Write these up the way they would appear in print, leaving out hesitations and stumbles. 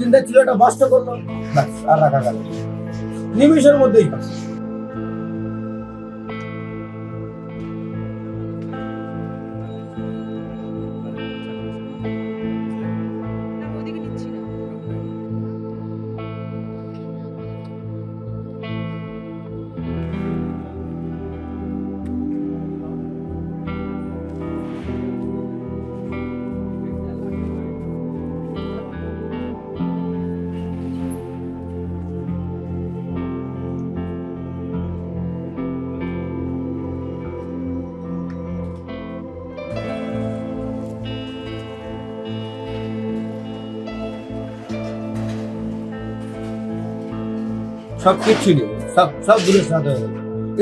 চিন্তা ছিল এটা বাস্ট করলো, ব্যাস আর রাখা গেল নিমিষের মধ্যেই। সব কিচ্ছু নেই, সব দূরে সাথে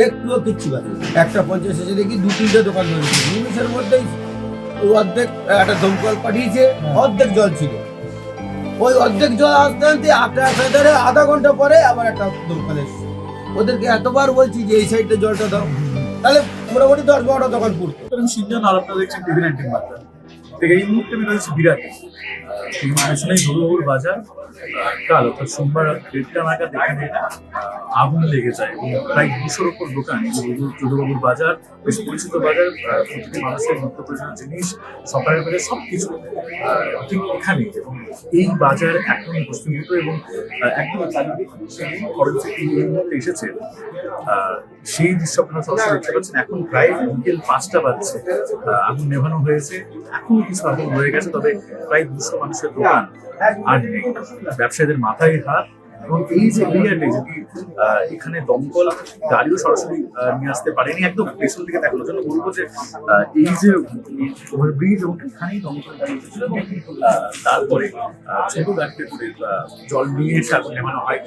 একটুও কিচ্ছু বাকি। একটা 50 এসে দেখি 2-3টে দোকান ধরেছে নিমিষের মধ্যেই। অর্ধেক একটা দমকল পাঠিয়েছে, অর্ধেক জল ছিল। ওই অর্ধেক জল আসতে আনতে আধা ঘন্টা পরে আবার একটা দমকল এসছে। ওদেরকে এতবার বলছি যে এই সাইডে জলটা দাও, তাহলে মোটামুটি 10-12টা দোকান পড়তো। সিনজন আর আপনারা দেখছেন টিভি-19 বার্তা। এই মুহূর্তে আমি রয়েছি বিরাটে, আসলেই নববাবুর বাজার। কাল অর্থাৎ সোমবার রাত 1:30 নাগাদ এখানে আগুন লেগে যায় এবং প্রায় 200-র উপর দোকান। নববাবুর বাজার বেশ পরিচিত বাজার, প্রতিটি মানুষের নিত্য প্রয়োজনীয় জিনিস, সকালের বাজার সবকিছু ঠিক এখানে। এবং এই বাজার এখন প্রস্তুত এবং একদম চারিদিক ফরেন্সিক টিম এই মুহূর্তে এসেছে। সেই দৃশ্য আপনারা সরাসরি দেখতে পাচ্ছেন। এখন প্রায় বিকেল 5টা বাজছে, আগুন নেভানো হয়েছে, এখনো কিছু আগুন রয়ে গেছে, তবে প্রায় 200 মানুষের দোকান আর নেই। ব্যবসায়ীদের মাথায় হাত। এবং এই যে এরিয়াতে যদি এখানে দমকল গাড়িও সরাসরি নিয়ে আসতে পারেনি, একদম পেছন থেকে দেখানোর জন্য বলবো যে এই যে ওভারব্রিজ এবং এখানেই দমকল গাড়ি এসেছিল, তারপরে ছোট গাড়িতে করে জল নিয়ে এসে আগুন নেভানো হয়।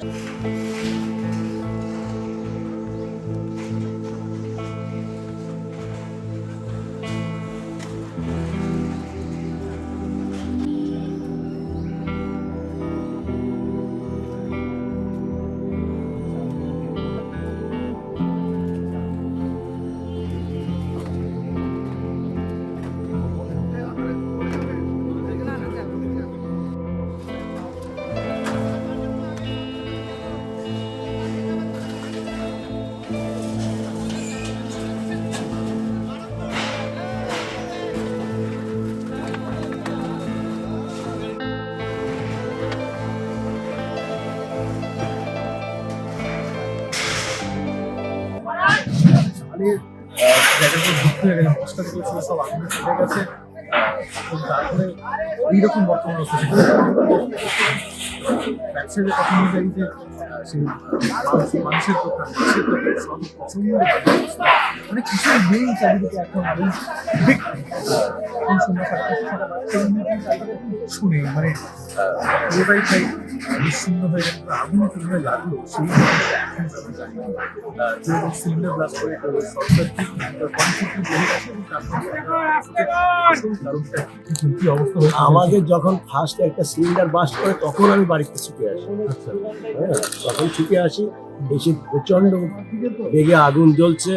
তারপরে এইরকম বর্তমান অবস্থা ব্যবসায়ীদের কথা অনুযায়ী যে সেই মানুষের দোকান সব প্রচন্ড অনেক কিছু নেই চারিদিকে। এখন এখন শুনে মানে পুরোটাই তাই বিচ্ছিন্ন হয়ে গেল। আগুন কিভাবে লাগলো সেই সিলিন্ডার ব্লাস্ট করে আমাদের যখন ফার্স্ট একটা সিলিন্ডার বাস্ট করে তখন আমি বাড়িতে ছুটে আসি। তখন ছুটে আসি, এসে প্রচন্ড বেগে আগুন জ্বলছে,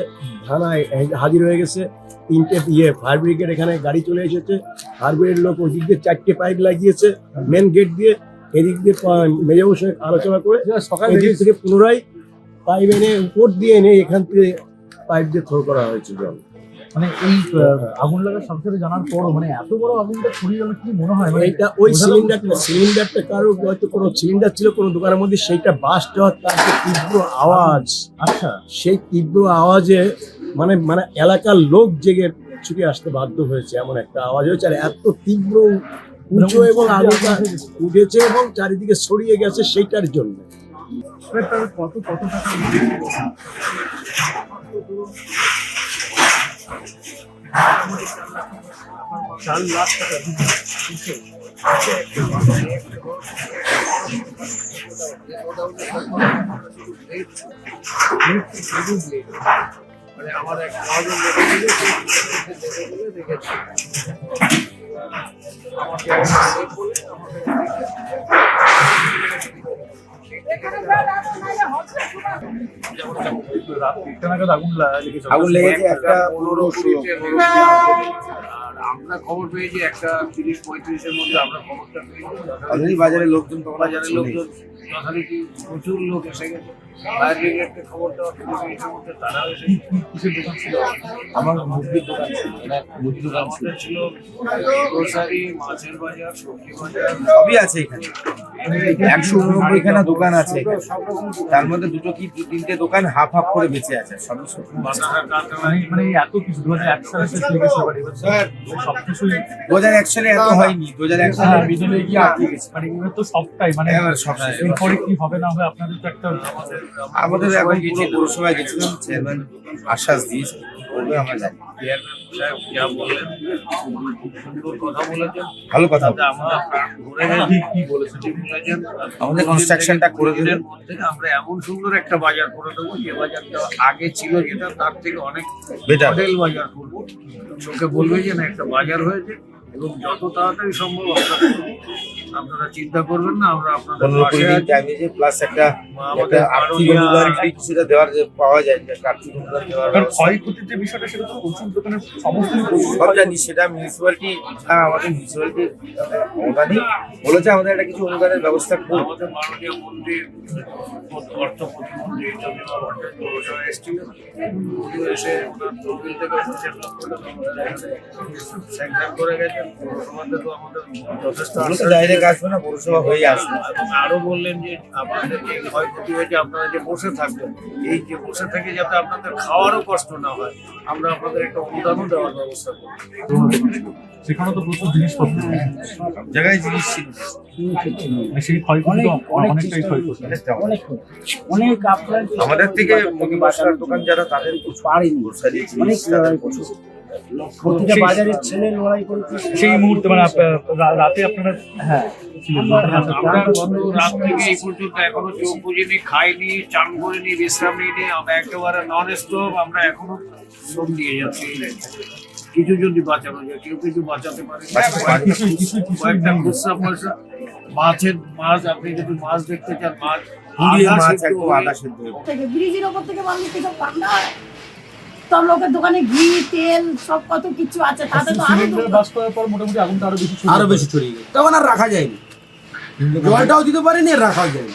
থানায় হাজির হয়ে গেছে। 3টে ফায়ার ব্রিগেড এখানে গাড়ি চলে এসেছে। ফায়ার ব্রিগেডের লোক ওই দিক দিয়ে 4টে পাইপ লাগিয়েছে মেন গেট দিয়ে, এদিক দিয়ে মেজবাবুর সঙ্গে আলোচনা করে সকালে দিক থেকে পুনরায় পাইপ এনে উপর দিয়ে এনে এখান থেকে পাইপ দিয়ে থ্রো করা হয়েছে জল। মানে এই আগুন লাগার সংসারে জানার পরও মানে এত বড় আগুনটা ছড়িয়ে গেল কি মনে হয়? এইটা ওই সিলিন্ডারটা কারো হয়তো কোনো সিলিন্ডার ছিল কোনো দোকানের মধ্যে, সেইটা বাস্ট হওয়ার তার যে তীব্র আওয়াজ, আচ্ছা সেই তীব্র আওয়াজে মানে মানে এলাকার লোক জেগে ছুটে আসতে বাধ্য হয়েছে, এমন একটা আওয়াজ হয়েছে। আর এত তীব্র উঁচু এবং আগুনটা উঠেছে এবং চারিদিকে ছড়িয়ে গেছে সেইটার জন্য। কত টাকা? 4 লাখ টাকা মানে আমার এক দেখেছি আমাকে আগুন লেগেছে একটা 15-16 আমরা খবর পেয়েছি একটা 30-35-এর মধ্যে আমরা খবরটা পেয়েছি। অলরেডি বাজারে লোকজন তখন বাজারের লোকজন যথারীতি প্রচুর লোক এসে গেছে। ফায়ার ব্রিগেডকে খবর দেওয়া 30 মিনিটের মধ্যে তারাও এসে কিসের দোকান ছিল? আমার মুরগির দোকান ছিল, মুরগির দোকান ছিল, আমাদের ছিল গ্রোসারি, মাছের বাজার, সবজি বাজার, সবই আছে এখানে। 189খানা দোকান আছে এখানে। তার মধ্যে দুটো কি তিনটে দোকান হাফ হাফ করে বেঁচে আছে, সবই সবজি। বাজারের কারখানা। মানে এত কিছু 2001 সালে শেষ হয়ে গেছে, এবার সবকিছুই 2001 সালে এত হয়নি, 2001 সালে মিডিলে গিয়ে আটকে গেছে। মানে এগুলো তো সবটাই মানে এবার সব শেষ। এরপরে কি হবে না হবে আপনাদের তো একটা আমাদের এখন পুরো পৌরসভায় গেছিলাম, চেয়ারম্যান আশ্বাস দিয়েছে করবে, আমরা জানি। চেয়ারম্যান সাহেব যা বললেন খুব সুন্দর কথা বলেছেন। ভালো কথা তাতে আমরা প্রাণ ভরে গেছি। কি বলেছেন? ঠিক বলেছেন। আমাদের constructionটা করে দিলেন। দিনের মধ্যে আমরা এমন সুন্দর একটা বাজার করে দেবো, যে বাজারটা আগে ছিল যেটা তার থেকে অনেক Better. মডেল বাজার করবো। চোখে বলবে যে না একটা বাজার হয়েছে, এবং যত তাড়াতাড়ি সম্ভব আমরা করবো। আপনারা চিন্তা করবেন না, আমরা আপনাদের 15-20 পাশে দিন আছি। টাইম দিয়েছে, প্লাস একটা আমাদের আর্থিক মাননীয়- অনুদান যদি কিছুটা দেওয়ার যে পাওয়া যায়, যে আর্থিক অনুদান দেওয়ার কারণ ব্যবস্থা। ক্ষয়ক্ষতির যে বিষয়টা সেটা তো প্রচুর দোকানের সমস্ত সব জানি, সেটা মিউনিসিপ্যালিটি, আমাদের মিউনিসিপ্যালিটি অনুদানই বলেছে, আমাদের একটা কিছু অনুদানের ব্যবস্থা করবো। আমাদের মাননীয় মন্ত্রী, অর্থ প্রতিমন্ত্রী চন্দ্রবাবু ভট্টাচার্য পৌরসভায় এসেছিলেন। উনিও এসে ওনার তহবিল থেকে 25 লক্ষ টাকা আমাদের এখানে স্যাংশন করে গেছেন। পৌরসভা থেকেও আমাদের যথেষ্ট ওগুলো তো আশ্বাস ডাইরেক্ট আসবে না, পৌরসভা হয়ে আসবে। এবং আরো বললেন যে আপনাদের যে ক্ষয়ক্ষতি হয়েছে, আপনারা যে বসে থাকবেন, এই যে বসে থেকে যাতে আপনাদের খাওয়ারও কষ্ট না হয়, আমরা আপনাদের একটা অনুদানও দেওয়ার ব্যবস্থা করি। সেখানে তো প্রচুর জিনিসপত্র জায়গায় জিনিস ছিল। মানে সেই ক্ষয়ক্ষতি তো অনেকটাই ক্ষয়ক্ষতি। অনেক আপনার আমাদের থেকে মুদি মশলার দোকান যারা, তাদের পারেনি গ্রোসারি অনেক জিনিস তাদের প্রচুর। প্রতিটা বাজারের ছেলে লড়াই করেছে সেই মুহূর্তে মানে রাতে আপনারা হ্যাঁ ছিলেন। আমরা গত রাত থেকে এই পর্যন্ত এখনো চোখ বুঝিনি, খাইনি, চান করিনি, বিশ্রাম নিইনি। আমরা একেবারে নন স্টপ, আমরা এখনো শ্রম দিয়ে যাচ্ছি। কিছু যদি বাঁচানো যায়, কেউ কিছু বাঁচাতে পারে না। কয়েকটা খুচরা পয়সা, মাছ, আপনি যদি মাছ দেখতে চান, মাছ পুড়িয়ে আধা মাছ সিদ্ধ একদম হয়ে- আদা সেদ্ধ হয়ে। থেকে ব্রিজের ওপর থেকে মানুষ সব ঠান্ডা হয়। সব লোকের দোকানে ঘি তেল সব কত কিছু আছে, তাতে তো আরো সিলিন্ডার বাস করার পর মোটামুটি আগুনটা আরো বেশি ছড়িয়ে গেছে, তখন আর রাখা যায়নি, জলটাও দিতে পারেনি, আর রাখাও যায়নি,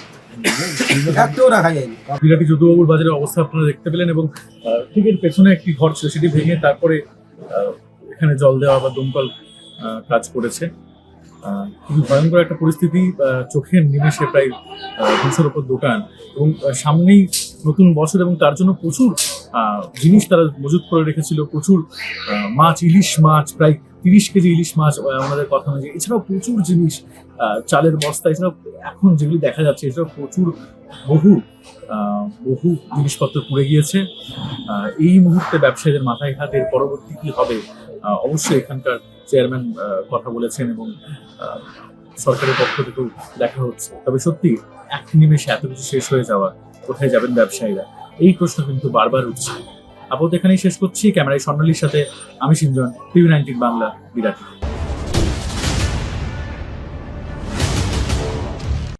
একটাও রাখা যায়নি। বিরাটি যদুবাবুর বাজারের অবস্থা আপনারা দেখতে পেলেন, এবং ঠিক এর পেছনে একটি ঘর ছিল, সেটি ভেঙে তারপরে এখানে জল দেওয়া বা দমকল কাজ করেছে। খুবই ভয়ঙ্কর একটা পরিস্থিতি, চোখের নিমেষে প্রায় 200-র উপর দোকান, এবং সামনেই নতুন বছর, এবং তার জন্য প্রচুর জিনিস তারা মজুত করে রেখেছিল। প্রচুর মাছ, ইলিশ মাছ, প্রায় 30 কেজি ইলিশ মাছ ওনাদের কথা অনুযায়ী। এছাড়াও প্রচুর জিনিস, চালের বস্তা, এছাড়াও এখন যেগুলি দেখা যাচ্ছে, এছাড়াও প্রচুর বহু জিনিসপত্র পুড়ে গিয়েছে। এই মুহূর্তে ব্যবসায়ীদের মাথায় হাতের পরবর্তী কি হবে, অবশ্যই এখানকার চেয়ারম্যান কথা বলেছেন, এবং সরকারের পক্ষ থেকেও দেখা হচ্ছে। তবে সত্যি এক নিমেষে এত কিছু শেষ হয়ে যাওয়া, কোথায় যাবেন ব্যবসায়ীরা, এই প্রশ্ন কিন্তু বারবার উঠছে। আপাতত এখানেই শেষ করছি। ক্যামেরায় স্বর্ণালীর সাথে আমি সিঞ্জন, TV19 বাংলা, বিরাটি।